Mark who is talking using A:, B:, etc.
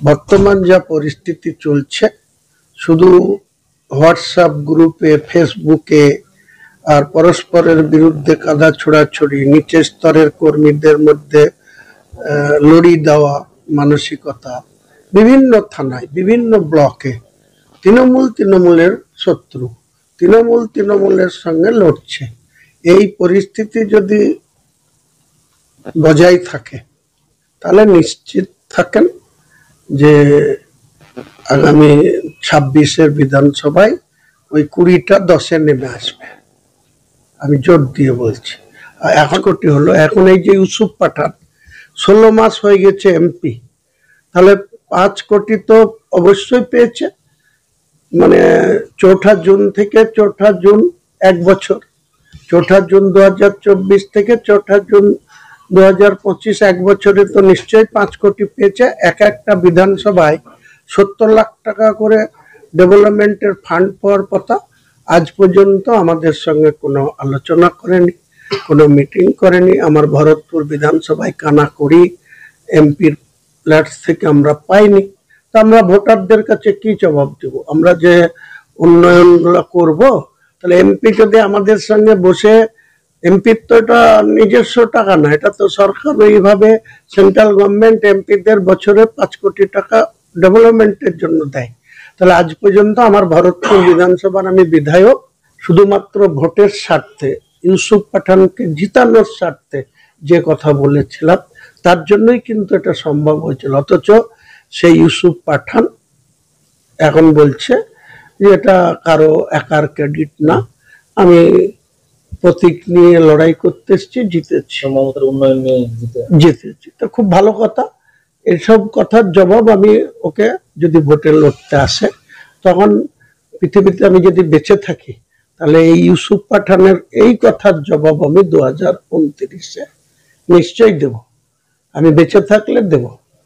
A: বর্তমান যা পরিস্থিতি চলছে, শুধু হোয়াটসঅ্যাপ গ্রুপে, ফেসবুকে আর পরস্পরের বিরুদ্ধে কাদা ছোড়াছড়ি, নিচের স্তরের কর্মীদের মধ্যে লড়ি দেওয়া মানসিকতা, বিভিন্ন থানায়, বিভিন্ন ব্লকে তৃণমূলের শত্রু, তৃণমূলের সঙ্গে লড়ছে। এই পরিস্থিতি যদি বজায় থাকে তাহলে নিশ্চিত থাকেন যে আগামী 26-এর বিধানসভায় ওই 20টা 10-এ নেমে আসবে। আমি জোর দিয়ে বলছি। এখন কোটি হলো, এখন এই যে ইউসুফ পাঠান 16 মাস হয়ে গেছে এমপি, তাহলে 5 কোটি তো অবশ্যই পেয়েছে। মানে 4 জুন থেকে 4 জুন 1 বছর, 4 জুন 2024 থেকে 4 জুন 2025 1 বছরে তো নিশ্চয়ই 5 কোটি পেয়েছে। একটা বিধানসভায় 70 লাখ টাকা করে ডেভেলপমেন্টের ফান্ড পাওয়ার কথা। আজ পর্যন্ত আমাদের সঙ্গে কোনো আলোচনা করেনি, কোনো মিটিং করেনি। আমার ভরতপুর বিধানসভায় কানাকড়ি এমপির ফ্ল্যাট থেকে আমরা পাইনি। তা আমরা ভোটারদের কাছে কি জবাব দেব? আমরা যে উন্নয়নগুলো করব, তাহলে এমপি যদি আমাদের সঙ্গে বসে, এমপির তো এটা নিজস্ব টাকা না, এটা তো সরকার এইভাবে সেন্ট্রাল গভর্নমেন্ট এমপিদের বছরে 5 কোটি টাকা ডেভেলপমেন্টের জন্য দেয়। তাহলে আজ পর্যন্ত আমার ভরতপুর বিধানসভার আমি বিধায়ক শুধুমাত্র ভোটের স্বার্থে, ইউসুফ পাঠানকে জিতানোর স্বার্থে যে কথা বলেছিলাম, তার জন্যই কিন্তু এটা সম্ভব হয়েছিল। অথচ সেই ইউসুফ পাঠান এখন বলছে যে এটা কারো একার ক্রেডিট না, আমি প্রতীক নিয়ে লড়াই করতে এসেছি, জিতেছি, মমতার উন্নয়ন নিয়ে জিতেছি। তো খুব ভালো কথা। এইসব কথার জবাব আমি ওকে, যদি ভোটে লড়তে আসে, তখন পৃথিবীতে আমি যদি বেঁচে থাকি, তাহলে এই ইউসুফ পাঠানের এই কথার জবাব আমি 2029-এ নিশ্চয়ই দেব। আমি বেঁচে থাকলে দেব।